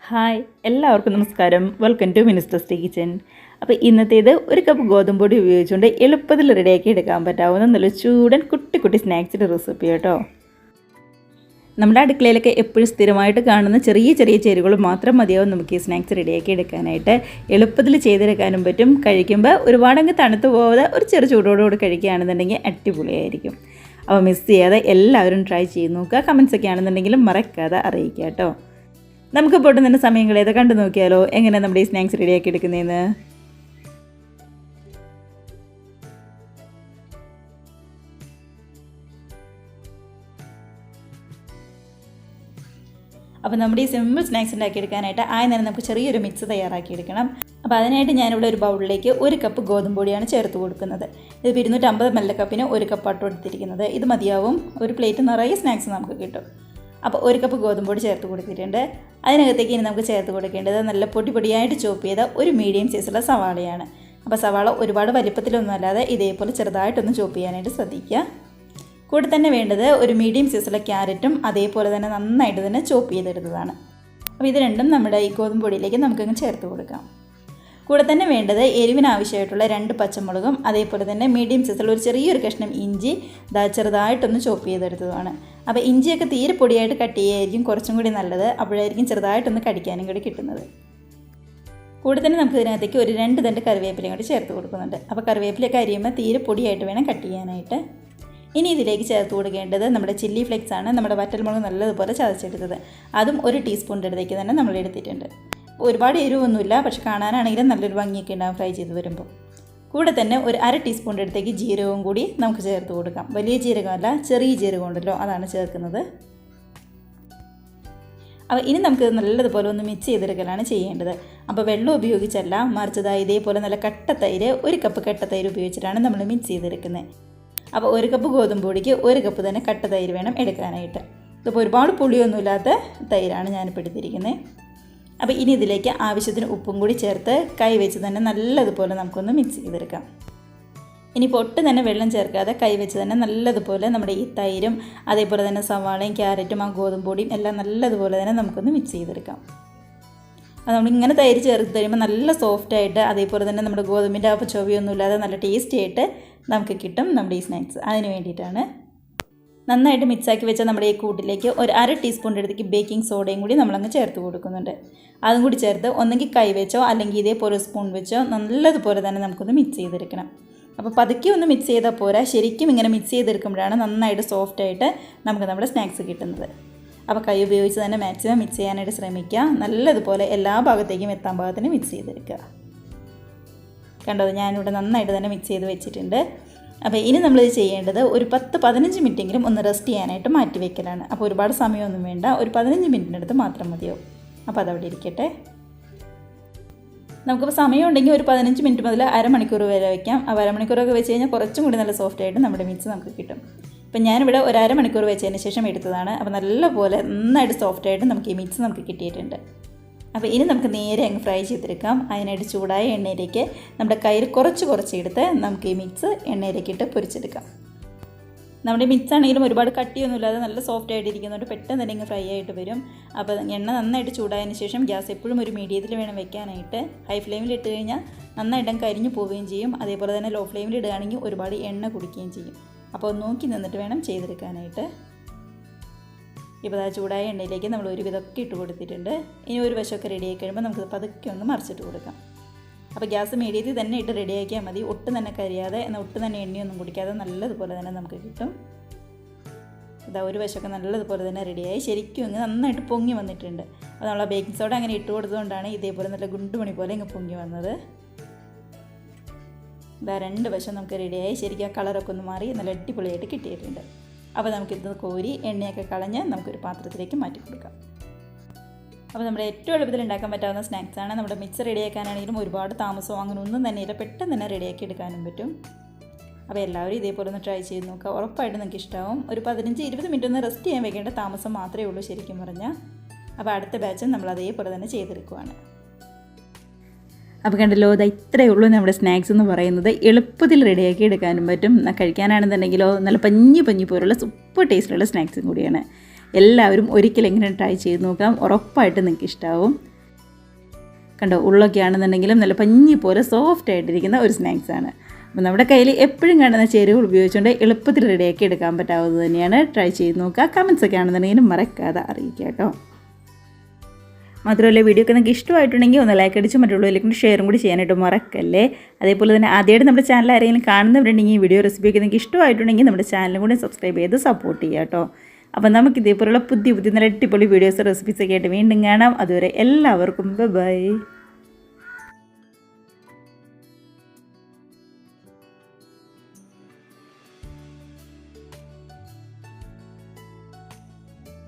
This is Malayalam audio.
ഹായ് എല്ലാവർക്കും നമസ്കാരം. Welcome to minister kitchen. അപ്പോൾ ഇന്നത്തേത് ഒരു കപ്പ് ഗോതമ്പ് പൊടി ഉപയോഗിച്ചുകൊണ്ട് എളുപ്പത്തിൽ റെഡിയാക്കി എടുക്കാൻ പറ്റാവുന്ന നല്ല ചൂടൻ കുട്ടി കുട്ടി സ്നാക്സിൻ്റെ റെസിപ്പി കേട്ടോ. നമ്മുടെ അടുക്കളയിലൊക്കെ എപ്പോഴും സ്ഥിരമായിട്ട് കാണുന്ന ചെറിയ ചെറിയ ചേരുവകൾ മാത്രം മതിയാവും നമുക്ക് ഈ സ്നാക്സ് റെഡിയാക്കി എടുക്കാനായിട്ട്. എളുപ്പത്തിൽ ചെയ്തെടുക്കാനും പറ്റും. കഴിക്കുമ്പോൾ ഒരുപാടങ്ങ് തണുത്ത് പോകാതെ ഒരു ചെറു ചൂടോടുകൂടി കഴിക്കുകയാണെന്നുണ്ടെങ്കിൽ അടിപൊളിയായിരിക്കും. അപ്പോൾ മിസ് ചെയ്യാതെ എല്ലാവരും ട്രൈ ചെയ്ത് നോക്കുക. കമൻസൊക്കെ ആണെന്നുണ്ടെങ്കിലും മറക്കാതെ അറിയിക്കുക കേട്ടോ. നമുക്ക് പോയിട്ട് തന്നെ സമയം കളയാതെ കണ്ടു നോക്കിയാലോ എങ്ങനെ നമ്മുടെ ഈ സ്നാക്സ് റെഡിയാക്കി എടുക്കുന്നതെന്ന്. അപ്പോൾ നമ്മുടെ ഈ സിമ്പിൾ സ്നാക്സ് ഉണ്ടാക്കിയെടുക്കാനായിട്ട് നേരം നമുക്ക് ചെറിയൊരു മിക്സ് തയ്യാറാക്കിയെടുക്കണം. അപ്പോൾ അതിനായിട്ട് ഞാനിവിടെ ഒരു ബൗളിലേക്ക് 1 കപ്പ് ഗോതമ്പ് പൊടിയാണ് ചേർത്ത് കൊടുക്കുന്നത്. ഇത് 250 ml കപ്പിന് 1 കപ്പാട്ടോ എടുത്തിരിക്കുന്നത്. ഇത് മതിയാവും. ഒരു പ്ലേറ്റ് നിറയെ സ്നാക്സ് നമുക്ക് കിട്ടും. അപ്പോൾ 1 കപ്പ് ഗോതമ്പ് പൊടി ചേർത്ത് കൊടുത്തിട്ടുണ്ട്. അതിനകത്തേക്ക് ഇനി നമുക്ക് ചേർത്ത് കൊടുക്കേണ്ടത് നല്ല പൊടിയായിട്ട് ചോപ്പ് ചെയ്ത ഒരു മീഡിയം സൈസുള്ള സവാളയാണ്. അപ്പോൾ സവാള ഒരുപാട് വലിപ്പത്തിലൊന്നും അല്ലാതെ ഇതേപോലെ ചെറുതായിട്ടൊന്ന് ചോപ്പ് ചെയ്യാനായിട്ട് ശ്രദ്ധിക്കുക. കൂടെ തന്നെ വേണ്ടത് ഒരു മീഡിയം സൈസുള്ള ക്യാരറ്റും അതേപോലെ തന്നെ നന്നായിട്ട് തന്നെ ചോപ്പ് ചെയ്തെടുത്തതാണ്. അപ്പോൾ ഇത് രണ്ടും നമ്മുടെ ഈ ഗോതമ്പ് പൊടിയിലേക്ക് നമുക്കങ്ങ് ചേർത്ത് കൊടുക്കാം. കൂടെ തന്നെ വേണ്ടത് എരിവിനാവശ്യമായിട്ടുള്ള 2 പച്ചമുളകും അതേപോലെ തന്നെ മീഡിയം സൈസുള്ള ഒരു ചെറിയൊരു കഷ്ണം ഇഞ്ചി ചെറുതായിട്ടൊന്ന് ചോപ്പ് ചെയ്തെടുത്തതാണ്. അപ്പോൾ ഇഞ്ചിയൊക്കെ തീരെ പൊടിയായിട്ട് കട്ട് ചെയ്യുകയായിരിക്കും കുറച്ചും കൂടി നല്ലത്. അപ്പോഴായിരിക്കും ചെറുതായിട്ടൊന്ന് കടിക്കാനും കൂടി കിട്ടുന്നത്. കൂടെ തന്നെ നമുക്ക് ഇതിനകത്തേക്ക് ഒരു 2 തണ്ട് കറിവേപ്പിലയും കൂടി ചേർത്ത് കൊടുക്കുന്നുണ്ട്. അപ്പോൾ കറിവേപ്പിലയൊക്കെ അരിയുമ്പോൾ തീരെ പൊടിയായിട്ട് വേണം കട്ട് ചെയ്യാനായിട്ട്. ഇനി ഇതിലേക്ക് ചേർത്ത് കൊടുക്കേണ്ടത് നമ്മുടെ ചില്ലി ഫ്ലേക്സ് ആണ്. നമ്മുടെ വറ്റൽമുളക് നല്ലതുപോലെ ചതച്ചെടുത്തത്. അതും 1 ടീസ്പൂണിൻ്റെ അടുത്തേക്ക് തന്നെ നമ്മൾ എടുത്തിട്ടുണ്ട്. ഒരുപാട് എരിവൊന്നുമില്ല, പക്ഷെ കാണാനാണെങ്കിലും നല്ലൊരു ഭംഗിയൊക്കെ ഉണ്ടാകും ഫ്രൈ ചെയ്ത് വരുമ്പോൾ. കൂടെ തന്നെ ഒരു 1/2 ടീസ്പൂണിൻ്റെ അടുത്തേക്ക് ജീരകവും കൂടി നമുക്ക് ചേർത്ത് കൊടുക്കാം. വലിയ ജീരകമല്ല, ചെറിയ ജീരകം ഉണ്ടല്ലോ, അതാണ് ചേർക്കുന്നത്. അപ്പോൾ ഇനി നമുക്ക് നല്ലതുപോലെ ഒന്ന് മിക്സ് ചെയ്തെടുക്കലാണ് ചെയ്യേണ്ടത്. അപ്പോൾ വെള്ളം ഉപയോഗിച്ചല്ല, മറിച്ചത് ഇതേപോലെ നല്ല കട്ട തൈര് 1 കപ്പ് കട്ട തൈര് ഉപയോഗിച്ചിട്ടാണ് നമ്മൾ മിക്സ് ചെയ്തെടുക്കുന്നത്. അപ്പോൾ 1 കപ്പ് ഗോതമ്പ് പൊടിക്ക് 1 കപ്പ് തന്നെ കട്ട തൈര് വേണം എടുക്കാനായിട്ട്. ഇതിപ്പോൾ ഒരുപാട് പുളിയൊന്നുമില്ലാത്ത തൈരാണ് ഞാനിപ്പോൾ എടുത്തിരിക്കുന്നത്. അപ്പോൾ ഇനി ഇതിലേക്ക് ആവശ്യത്തിന് ഉപ്പും കൂടി ചേർത്ത് കൈ വെച്ച് തന്നെ നല്ലതുപോലെ നമുക്കൊന്ന് മിക്സ് ചെയ്തെടുക്കാം. ഇനിയിപ്പോൾ ഒട്ടും തന്നെ വെള്ളം ചേർക്കാതെ കൈ വെച്ച് തന്നെ നല്ലതുപോലെ നമ്മുടെ ഈ തൈരും അതേപോലെ തന്നെ സവാളയും ക്യാരറ്റും ആ ഗോതമ്പ് പൊടിയും എല്ലാം നല്ലതുപോലെ തന്നെ നമുക്കൊന്ന് മിക്സ് ചെയ്തെടുക്കാം. അത് നമ്മളിങ്ങനെ തൈര് ചേർത്ത് കഴിയുമ്പോൾ നല്ല സോഫ്റ്റായിട്ട് അതേപോലെ തന്നെ നമ്മുടെ ഗോതമ്പിൻ്റെ ആ ചൊവ്വയൊന്നുമില്ലാതെ നല്ല ടേസ്റ്റി ആയിട്ട് നമുക്ക് കിട്ടും നമ്മുടെ ഈ സ്നാക്സ്. അതിന് വേണ്ടിയിട്ടാണ്. നന്നായിട്ട് മിക്സാക്കി വെച്ച നമ്മുടെ ഈ കൂട്ടിലേക്ക് ഒരു 1/2 ടീസ്പൂണിൻ്റെ അടുത്തേക്ക് ബേക്കിംഗ് സോഡയും കൂടി നമ്മളങ്ങ് ചേർത്ത് കൊടുക്കുന്നുണ്ട്. അതും കൂടി ചേർത്ത് ഒന്നെങ്കിൽ കൈ വെച്ചോ അല്ലെങ്കിൽ ഇതേപോലെ സ്പൂൺ വെച്ചോ നല്ലതുപോലെ തന്നെ നമുക്കൊന്ന് മിക്സ് ചെയ്തെടുക്കണം. അപ്പോൾ പതുക്കെ ഒന്ന് മിക്സ് ചെയ്താൽ പോരാ, ശരിക്കും ഇങ്ങനെ മിക്സ് ചെയ്തെടുക്കുമ്പോഴാണ് നന്നായിട്ട് സോഫ്റ്റായിട്ട് നമുക്ക് നമ്മുടെ സ്നാക്സ് കിട്ടുന്നത്. അപ്പോൾ കൈ ഉപയോഗിച്ച് തന്നെ മാക്സിമം മിക്സ് ചെയ്യാനായിട്ട് ശ്രമിക്കുക. നല്ലതുപോലെ എല്ലാ ഭാഗത്തേക്കും എത്താൻ ഭാഗത്തിന് മിക്സ് ചെയ്തെടുക്കുക. കണ്ടോ, ഞാനിവിടെ നന്നായിട്ട് തന്നെ മിക്സ് ചെയ്ത് വെച്ചിട്ടുണ്ട്. അപ്പോൾ ഇനി നമ്മളിത് ചെയ്യേണ്ടത് ഒരു 10-15 മിനിറ്റെങ്കിലും ഒന്ന് റെസ്റ്റ് ചെയ്യാനായിട്ട് മാറ്റി വയ്ക്കലാണ്. അപ്പോൾ ഒരുപാട് സമയമൊന്നും വേണ്ട, ഒരു 15 മിനിറ്റിനടുത്ത് മാത്രം മതിയാവും. അപ്പോൾ അതവിടെ ഇരിക്കട്ടെ. നമുക്കിപ്പോൾ സമയമുണ്ടെങ്കിൽ ഒരു 15 മിനിറ്റ് മുതൽ അരമണിക്കൂർ വരെ വയ്ക്കാം. അപ്പോൾ അരമണിക്കൂറൊക്കെ വെച്ച് കഴിഞ്ഞാൽ കുറച്ചും കൂടി നല്ല സോഫ്റ്റായിട്ട് നമ്മുടെ മിക്സ് നമുക്ക് കിട്ടും. ഇപ്പം ഞാനിവിടെ ഒരു അരമണിക്കൂർ വെച്ചതിന് ശേഷം എടുത്തതാണ്. അപ്പോൾ നല്ലപോലെ നന്നായിട്ട് സോഫ്റ്റായിട്ട് നമുക്ക് ഈ മിക്സ് നമുക്ക് കിട്ടിയിട്ടുണ്ട്. അപ്പോൾ ഇനി നമുക്ക് നേരെ അങ്ങ് ഫ്രൈ ചെയ്തെടുക്കാം. അതിനായിട്ട് ചൂടായ എണ്ണയിലേക്ക് നമ്മുടെ കയ്യിൽ കുറച്ച് എടുത്ത് നമുക്ക് ഈ മിക്സ് എണ്ണയിലേക്ക് ഇട്ട് പൊരിച്ചെടുക്കാം. നമ്മുടെ മിക്സ് ആണെങ്കിലും ഒരുപാട് കട്ടിയൊന്നുമില്ലാതെ നല്ല സോഫ്റ്റ് ആയിട്ട് ഇരിക്കുന്നതുകൊണ്ട് പെട്ടെന്ന് തന്നെ ഇങ്ങ് ഫ്രൈ ആയിട്ട് വരും. അപ്പോൾ എണ്ണ നന്നായിട്ട് ചൂടായതിന് ശേഷം ഗ്യാസ് എപ്പോഴും ഒരു മീഡിയത്തിൽ വേണം വെക്കാനായിട്ട്. ഹൈ ഫ്ലെയിമിൽ ഇട്ട് കഴിഞ്ഞാൽ നന്നായിട്ട് കരിഞ്ഞു പോവുകയും ചെയ്യും. അതേപോലെ തന്നെ ലോ ഫ്ലെയിമിൽ ഇടുകയാണെങ്കിൽ ഒരുപാട് എണ്ണ കുടിക്കുകയും ചെയ്യും. അപ്പോൾ നോക്കി നിന്നിട്ട് വേണം ചെയ്തെടുക്കാനായിട്ട്. ഇപ്പോൾ ആ ചൂടായ എണ്ണയിലേക്ക് നമ്മൾ ഒരു വിധമൊക്കെ ഇട്ട് കൊടുത്തിട്ടുണ്ട്. ഇനി ഒരു വശമൊക്കെ റെഡിയായി കഴിയുമ്പോൾ നമുക്ക് പതുക്കെ ഒന്ന് മറിച്ചിട്ട് കൊടുക്കാം. അപ്പോൾ ഗ്യാസ് മീഡിയത്തിൽ തന്നെ ഇട്ട് റെഡിയാക്കിയാൽ മതി. ഒട്ടും തന്നെ കരിയാതെ എന്നാൽ ഒട്ടും തന്നെ എണ്ണയൊന്നും കുടിക്കാതെ നല്ലതുപോലെ തന്നെ നമുക്ക് കിട്ടും. ഇതാ ഒരു വശമൊക്കെ നല്ലതുപോലെ തന്നെ റെഡിയായി ശരിക്കും ഇങ്ങ് നന്നായിട്ട് പൊങ്ങി വന്നിട്ടുണ്ട്. അപ്പോൾ നമ്മൾ ആ ബേക്കിംഗ് സോഡ അങ്ങനെ ഇട്ട് കൊടുത്തുകൊണ്ടാണ് ഇതേപോലെ നല്ല ഗുണ്ടുമണി പോലെ ഇങ്ങ് പൊങ്ങി വന്നത്. ഇതാ 2 വശം നമുക്ക് റെഡിയായി ശരിക്കും ആ കളറൊക്കെ ഒന്ന് മാറി നല്ല അടിപൊളിയായിട്ട് കിട്ടിയിട്ടുണ്ട്. അപ്പോൾ നമുക്കിത് കോരി എണ്ണയൊക്കെ കളഞ്ഞ് നമുക്കൊരു പാത്രത്തിലേക്ക് മാറ്റി കൊടുക്കാം. അപ്പോൾ നമ്മുടെ ഏറ്റവും എളുപ്പത്തിൽ ഉണ്ടാക്കാൻ പറ്റാവുന്ന സ്നാക്സാണ്. നമ്മുടെ മിക്സ് റെഡിയാക്കാനാണെങ്കിലും ഒരുപാട് താമസമോ അങ്ങനെ ഒന്നും തന്നെ ഇല്ല, പെട്ടെന്ന് തന്നെ റെഡിയാക്കി എടുക്കാനും പറ്റും. അപ്പോൾ എല്ലാവരും ഇതേപോലെ ഒന്ന് ട്രൈ ചെയ്ത് നോക്കുക. ഉറപ്പായിട്ട് നിങ്ങൾക്ക് ഇഷ്ടമാവും. ഒരു 15-20 മിനിറ്റ് ഒന്ന് റെസ്റ്റ് ചെയ്യാൻ വെക്കേണ്ട താമസം മാത്രമേ ഉള്ളൂ ശരിക്കും പറഞ്ഞാൽ. അപ്പോൾ അടുത്ത ബാച്ചും നമ്മൾ അതേപോലെ തന്നെ ചെയ്തെടുക്കുവാണ്. അപ്പോൾ കണ്ടല്ലോ, ഇത് ഇത്രയേ ഉള്ളൂ നമ്മുടെ സ്നാക്സ് എന്ന് പറയുന്നത്. എളുപ്പത്തിൽ റെഡിയാക്കി എടുക്കാനും പറ്റും. കഴിക്കാനാണെന്നുണ്ടെങ്കിലോ നല്ല പഞ്ഞി പോലുള്ള സൂപ്പർ ടേസ്റ്റുള്ള സ്നാക്സും കൂടിയാണ്. എല്ലാവരും ഒരിക്കലെങ്കിലും ട്രൈ ചെയ്ത് നോക്കാം. ഉറപ്പായിട്ട് നിങ്ങൾക്ക് ഇഷ്ടമാവും. കണ്ടോ, ഉള്ളൊക്കെ ആണെന്നുണ്ടെങ്കിലും നല്ല പഞ്ഞി പോലെ സോഫ്റ്റ് ആയിട്ടിരിക്കുന്ന ഒരു സ്നാക്സാണ്. അപ്പോൾ നമ്മുടെ കയ്യിൽ എപ്പോഴും കാണുന്ന ചേരുവകൾ ഉപയോഗിച്ചുകൊണ്ട് എളുപ്പത്തിൽ റെഡിയാക്കി എടുക്കാൻ പറ്റാവുന്നത് തന്നെയാണ്. ട്രൈ ചെയ്ത് നോക്കുക. കമൻസൊക്കെ ആണെന്നുണ്ടെങ്കിലും മറക്കാതെ അറിയിക്കുക കേട്ടോ. മാത്രമല്ല വീഡിയോ ഒക്കെ നിങ്ങൾക്ക് ഇഷ്ടമായിട്ടുണ്ടെങ്കിൽ ഒന്ന് ലൈക്ക് അടിച്ച് മറ്റുള്ളവരിലേക്ക് ഷെയറും കൂടി ചെയ്യാനായിട്ട് മറക്കല്ലേ. അതേപോലെ തന്നെ ആദ്യമായിട്ട് നമ്മുടെ ചാനൽ ആരെങ്കിലും കാണുന്നവരുണ്ടെങ്കിൽ ഈ വീഡിയോ റെസിപ്പിയൊക്കെ നിങ്ങൾക്ക് ഇഷ്ടമായിട്ടുണ്ടെങ്കിൽ നമ്മുടെ ചാനലും കൂടി സബ്സ്ക്രൈബ് ചെയ്ത് സപ്പോർട്ട് ചെയ്യുക കേട്ടോ. അപ്പോൾ നമുക്ക് ഇതേപോലുള്ള പുതിയ നല്ല അടിപൊളി വീഡിയോസ് റെസിപ്പീസൊക്കെ ആയിട്ട് വീണ്ടും കാണാം. അതുവരെ എല്ലാവർക്കും ബൈ.